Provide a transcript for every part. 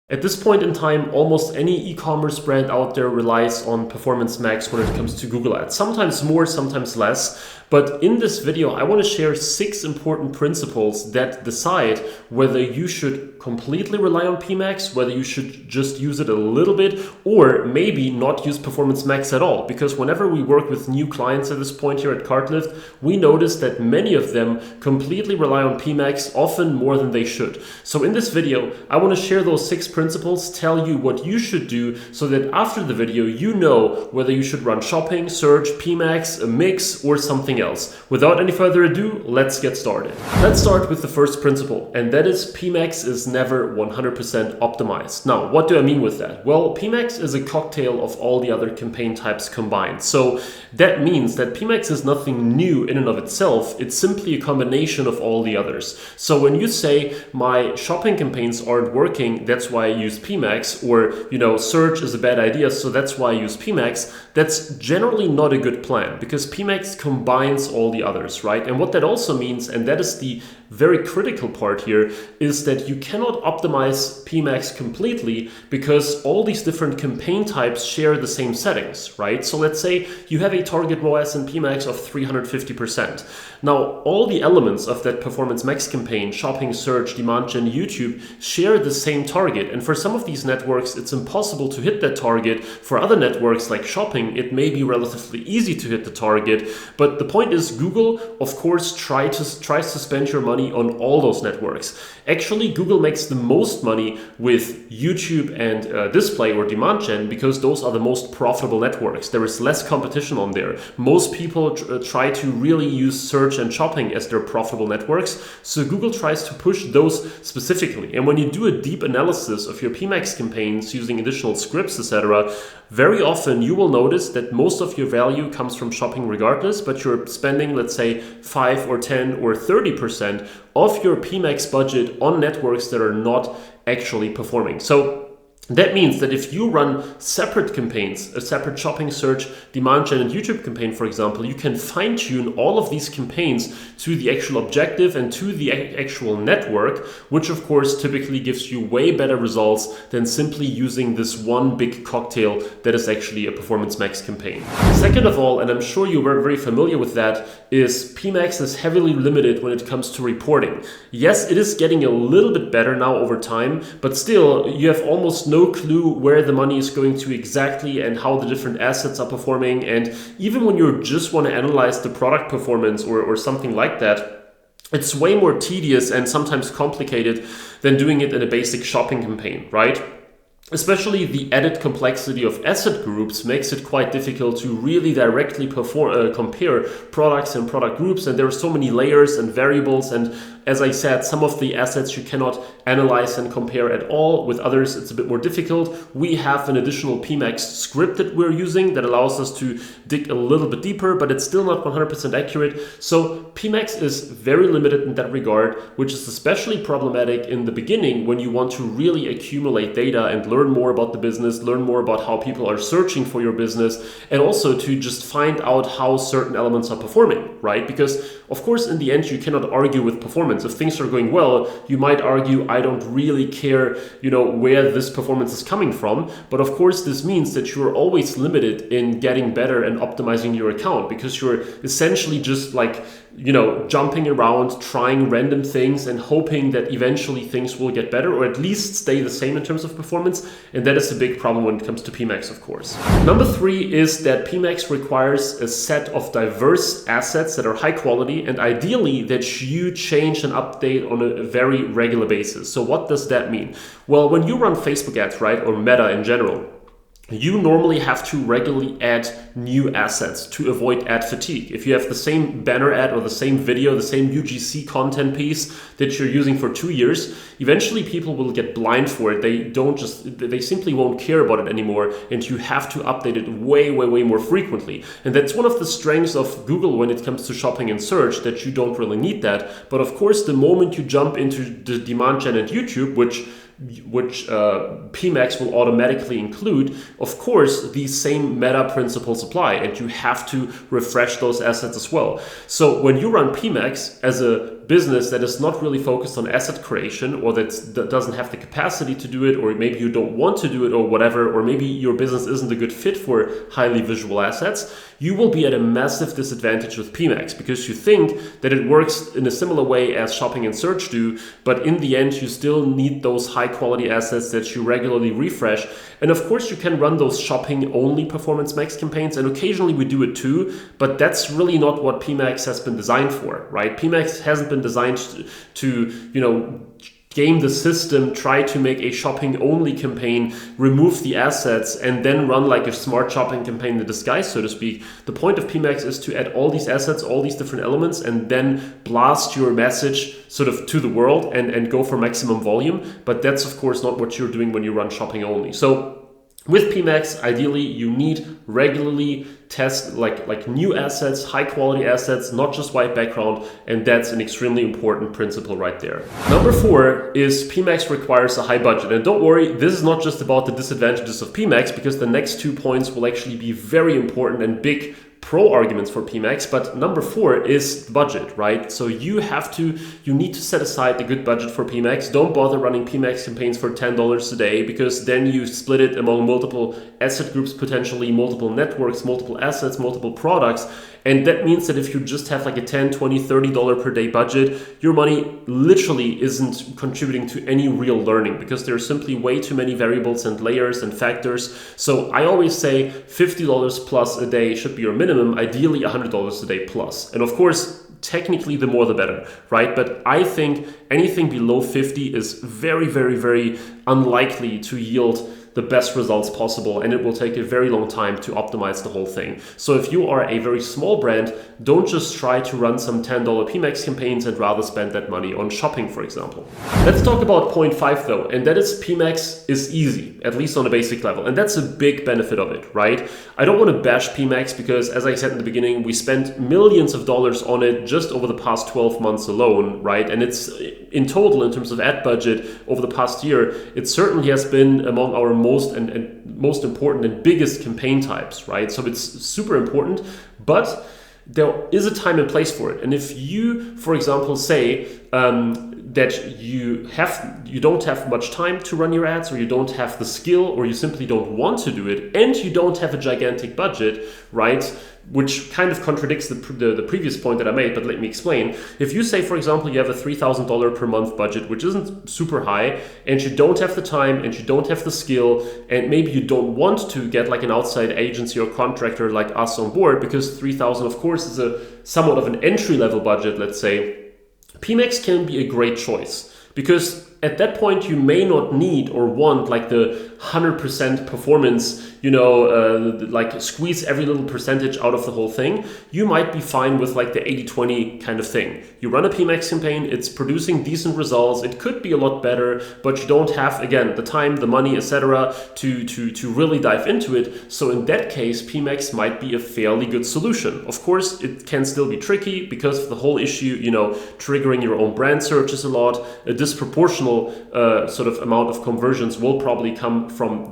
At this point in time, almost any e-commerce brand out there relies on Performance Max when it comes to Google Ads. Sometimes more, sometimes less. But in this video, I want to share 6 important principles that decide whether you should completely rely on PMax, whether you should just use it a little bit, or maybe not use Performance Max at all. Because whenever we work with new clients at this point here at Cartlift, we notice that many of them completely rely on PMax, often more than they should. So in this video, I want to share those 6 principles, tell you what you should do so that after the video, you know whether you should run shopping, search, PMax, a mix, or something else. Without any further ado, let's get started. Let's start with the first principle, and that is PMax is never 100% optimized. Now, what do I mean with that? Well, PMax is a cocktail of all the other campaign types combined. So that means that PMax is nothing new in and of itself. It's simply a combination of all the others. So when you say my shopping campaigns aren't working, that's why I use PMax, or search is a bad idea, so that's why I use PMax, that's generally not a good plan because PMax combines all the others, right? And what that also means, and that is the very critical part here, is that you cannot optimize PMax completely because all these different campaign types share the same settings, right? So let's say you have a target ROAS in PMax of 350%. Now, all the elements of that Performance Max campaign, shopping, search, demand gen, YouTube, share the same target. And for some of these networks, it's impossible to hit that target. For other networks like shopping, it may be relatively easy to hit the target. But the point is, Google, of course, tries to spend your money on all those networks. Actually, Google makes the most money with YouTube and display or demand gen because those are the most profitable networks. There is less competition on there. Most people try to really use search and shopping as their profitable networks. So Google tries to push those specifically. And when you do a deep analysis of your PMax campaigns using additional scripts, etc., very often you will notice that most of your value comes from shopping regardless, but you're spending, let's say, 5 or 10 or 30% of your PMax budget on networks that are not actually performing. So that means that if you run separate campaigns, a separate shopping, search, demand gen, and YouTube campaign, for example, you can fine tune all of these campaigns to the actual objective and to the actual network, which of course typically gives you way better results than simply using this one big cocktail that is actually a Performance Max campaign. Second of all, and I'm sure you were very familiar with that, is PMax is heavily limited when it comes to reporting. Yes, it is getting a little bit better now over time, but still you have almost no clue where the money is going to exactly and how the different assets are performing. And even when you just want to analyze the product performance or something like that, it's way more tedious and sometimes complicated than doing it in a basic shopping campaign, right? Especially the added complexity of asset groups makes it quite difficult to really directly compare products and product groups. And there are so many layers and variables. And as I said, some of the assets you cannot analyze and compare at all. With others, it's a bit more difficult. We have an additional PMax script that we're using that allows us to dig a little bit deeper, but it's still not 100% accurate. So PMax is very limited in that regard, which is especially problematic in the beginning when you want to really accumulate data and learn more about the business, learn more about how people are searching for your business, and also to just find out how certain elements are performing, right? Because of course, in the end, you cannot argue with performance. If things are going well, you might argue, I don't really care, where this performance is coming from. But of course, this means that you're always limited in getting better and optimizing your account because you're essentially just like, jumping around, trying random things and hoping that eventually things will get better or at least stay the same in terms of performance. And that is a big problem when it comes to PMax, of course. Number 3 is that PMax requires a set of diverse assets that are high quality and ideally that you change and update on a very regular basis. So what does that mean? Well, when you run Facebook ads, right, or Meta in general, you normally have to regularly add new assets to avoid ad fatigue. If you have the same banner ad or the same video, the same UGC content piece that you're using for 2 years, eventually people will get blind for it. They simply won't care about it anymore, and you have to update it way more frequently. And that's one of the strengths of Google when it comes to shopping and search, that you don't really need that. But of course, the moment you jump into the demand gen and YouTube, which PMax will automatically include, of course, these same meta principles apply, and you have to refresh those assets as well. So when you run PMax as a business that is not really focused on asset creation, or that doesn't have the capacity to do it, or maybe you don't want to do it or whatever, or maybe your business isn't a good fit for highly visual assets, you will be at a massive disadvantage with PMAX because you think that it works in a similar way as shopping and search do, but in the end you still need those high quality assets that you regularly refresh. And of course you can run those shopping only Performance Max campaigns, and occasionally we do it too, but that's really not what PMAX has been designed for, right? PMAX hasn't been designed to game the system, try to make a shopping only campaign, remove the assets, and then run like a smart shopping campaign in disguise, so to speak. The point of PMAX is to add all these assets, all these different elements, and then blast your message sort of to the world and go for maximum volume. But that's of course not what you're doing when you run shopping only. So with PMAX, ideally, you need regularly test like new assets, high quality assets, not just white background, and that's an extremely important principle right there. Number 4 is PMAX requires a high budget. And don't worry, this is not just about the disadvantages of PMAX, because the next 2 points will actually be very important and big pro arguments for PMAX. But number 4 is budget, right? So you need to set aside a good budget for PMAX. Don't bother running PMAX campaigns for $10 a day, because then you split it among multiple asset groups, potentially multiple networks, multiple assets, multiple products. And that means that if you just have like a $10, $20, $30 per day budget, your money literally isn't contributing to any real learning, because there are simply way too many variables and layers and factors. So I always say $50 plus a day should be your minimum, ideally $100 a day plus. And of course, technically the more the better, right? But I think anything below 50 is very, very, very unlikely to yield the best results possible, and it will take a very long time to optimize the whole thing. So if you are a very small brand, don't just try to run some $10 PMAX campaigns and rather spend that money on shopping, for example. Let's talk about point 5 though, and that is PMAX is easy, at least on a basic level, and that's a big benefit of it, right? I don't want to bash PMAX because, as I said in the beginning, we spent millions of dollars on it just over the past 12 months alone, right? And it's in total, in terms of ad budget over the past year, it certainly has been among our most important and biggest campaign types, right? So it's super important, but there is a time and place for it. And if you, for example, say that you don't have much time to run your ads, or you don't have the skill, or you simply don't want to do it, and you don't have a gigantic budget, right? Which kind of contradicts the previous point that I made, but let me explain. If you say, for example, you have a $3,000 per month budget, which isn't super high, and you don't have the time, and you don't have the skill, and maybe you don't want to get like an outside agency or contractor like us on board, because $3,000 of course is a somewhat of an entry-level budget, let's say, PMAX can be a great choice, because at that point you may not need or want like the 100% performance, like squeeze every little percentage out of the whole thing. You might be fine with like the 80-20 kind of thing. You run a PMAX campaign, it's producing decent results, it could be a lot better, but you don't have, again, the time, the money, etc. to really dive into it. So in that case, PMAX might be a fairly good solution. Of course, it can still be tricky because of the whole issue, triggering your own brand searches a lot. A disproportional sort of amount of conversions will probably come from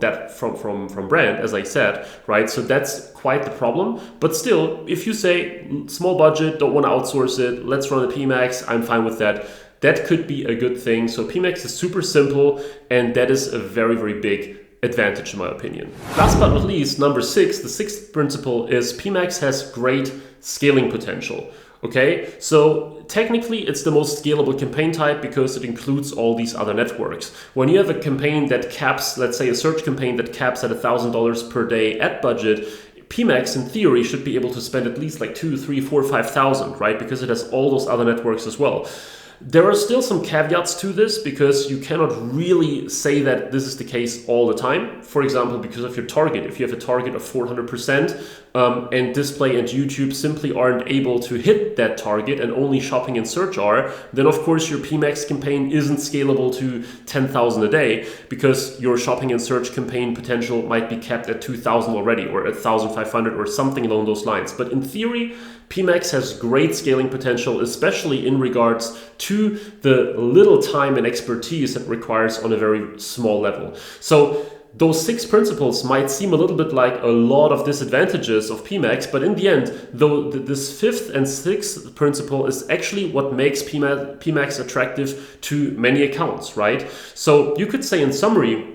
brand, as I said, right? So that's quite the problem. But still, if you say small budget, don't want to outsource it, let's run a PMAX, I'm fine with that. That could be a good thing. So PMAX is super simple, and that is a very, very big advantage in my opinion. Last but not least, number 6, the 6th principle is PMAX has great scaling potential. Okay, so technically it's the most scalable campaign type because it includes all these other networks. When you have a campaign that caps, let's say a search campaign that caps at $1,000 per day ad budget, PMAX in theory should be able to spend at least like 2, 3, 4, 5,000, right? Because it has all those other networks as well. There are still some caveats to this because you cannot really say that this is the case all the time. For example, because of your target. If you have a target of 400% and display and YouTube simply aren't able to hit that target and only shopping and search are, then of course your PMAX campaign isn't scalable to 10,000 a day because your shopping and search campaign potential might be capped at 2,000 already or at 1,500 or something along those lines. But in theory, PMAX has great scaling potential, especially in regards to the little time and expertise it requires on a very small level. So those 6 principles might seem a little bit like a lot of disadvantages of PMAX, but in the end, though, this 5th and 6th principle is actually what makes PMAX attractive to many accounts, right? So you could say in summary,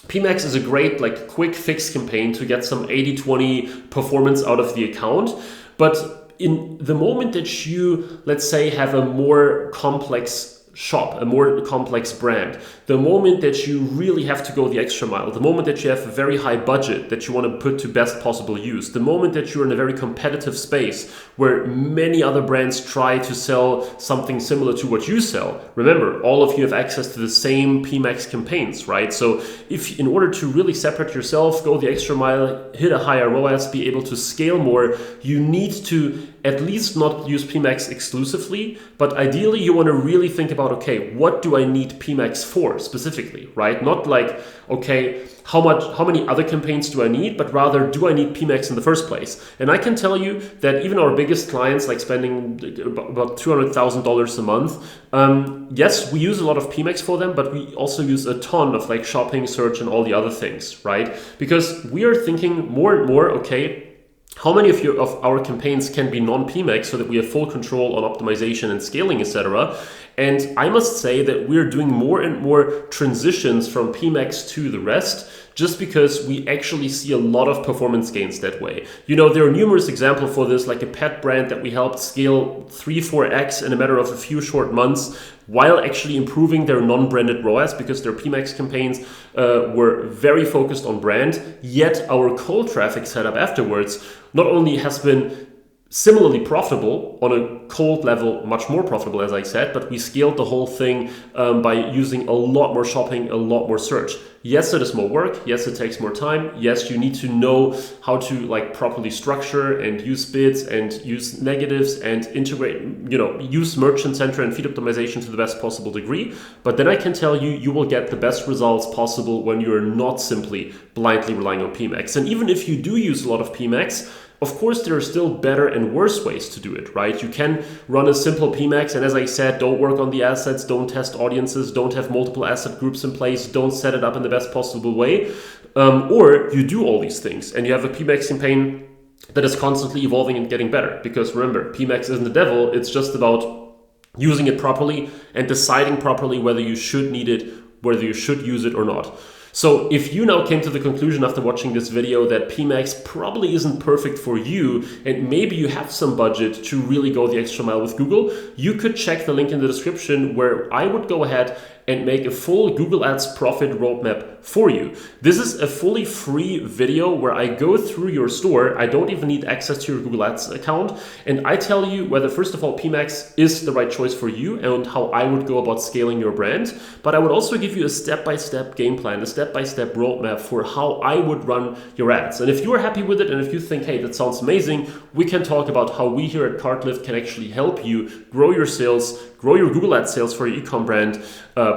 PMAX is a great like quick fix campaign to get some 80-20 performance out of the account, but in the moment that you, let's say, have a more complex shop, a more complex brand, the moment that you really have to go the extra mile, the moment that you have a very high budget that you want to put to best possible use, the moment that you're in a very competitive space where many other brands try to sell something similar to what you sell. Remember, all of you have access to the same PMAX campaigns, right? So if in order to really separate yourself, go the extra mile, hit a higher ROAS, be able to scale more, you need to at least not use PMAX exclusively, but ideally you want to really think about, okay, what do I need PMAX for specifically, right? Not like, okay, how many other campaigns do I need, but rather, do I need PMAX in the first place? And I can tell you that even our biggest clients, like spending about $200,000 a month, yes, we use a lot of PMAX for them, but we also use a ton of like shopping, search, and all the other things, right? Because we are thinking more and more, okay, how many of our campaigns can be non-PMAX so that we have full control on optimization and scaling, etc. And I must say that we're doing more and more transitions from PMAX to the rest, just because we actually see a lot of performance gains that way. You know, there are numerous examples for this, like a pet brand that we helped scale 3-4x in a matter of a few short months, while actually improving their non-branded ROAS, because their PMAX campaigns were very focused on brand, yet our cold traffic setup afterwards not only has been similarly profitable, on a cold level much more profitable, as I said, but we scaled the whole thing by using a lot more shopping, a lot more search. Yes, it is more work. Yes, it takes more time. Yes, you need to know how to like properly structure and use bids and use negatives and integrate, you know, use Merchant Center and feed optimization to the best possible degree. But then I can tell you, you will get the best results possible when you're not simply blindly relying on PMAX. And even if you do use a lot of PMAX, of course, there are still better and worse ways to do it, right? You can run a simple PMAX, and as I said, don't work on the assets, don't test audiences, don't have multiple asset groups in place, don't set it up in the best possible way. Or you do all these things, and you have a PMAX campaign that is constantly evolving and getting better. Because remember, PMAX isn't the devil, it's just about using it properly and deciding properly whether you should need it, whether you should use it or not. So if you now came to the conclusion after watching this video that PMAX probably isn't perfect for you, and maybe you have some budget to really go the extra mile with Google, you could check the link in the description where I would go ahead and make a full Google Ads profit roadmap for you. This is a fully free video where I go through your store. I don't even need access to your Google Ads account. And I tell you whether, first of all, PMAX is the right choice for you and how I would go about scaling your brand. But I would also give you a step-by-step game plan, a step-by-step roadmap for how I would run your ads. And if you are happy with it, and if you think, hey, that sounds amazing, we can talk about how we here at Cartlift can actually help you grow your sales, grow your Google Ads sales for your e-com brand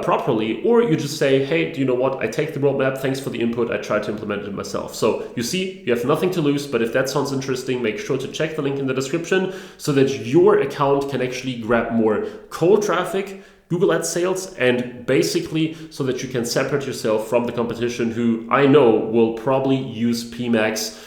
properly. Or you just say, hey, do you know what? I take the roadmap. Thanks for the input. I try to implement it myself. So you see, you have nothing to lose. But if that sounds interesting, make sure to check the link in the description so that your account can actually grab more cold traffic, Google Ads sales, and basically so that you can separate yourself from the competition, who I know will probably use PMAX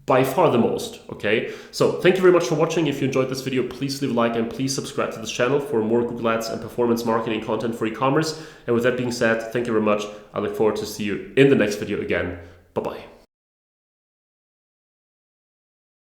by far the most, okay? So thank you very much for watching. If you enjoyed this video, please leave a like and please subscribe to this channel for more Google Ads and performance marketing content for e-commerce. And with that being said, thank you very much. I look forward to see you in the next video again. Bye-bye.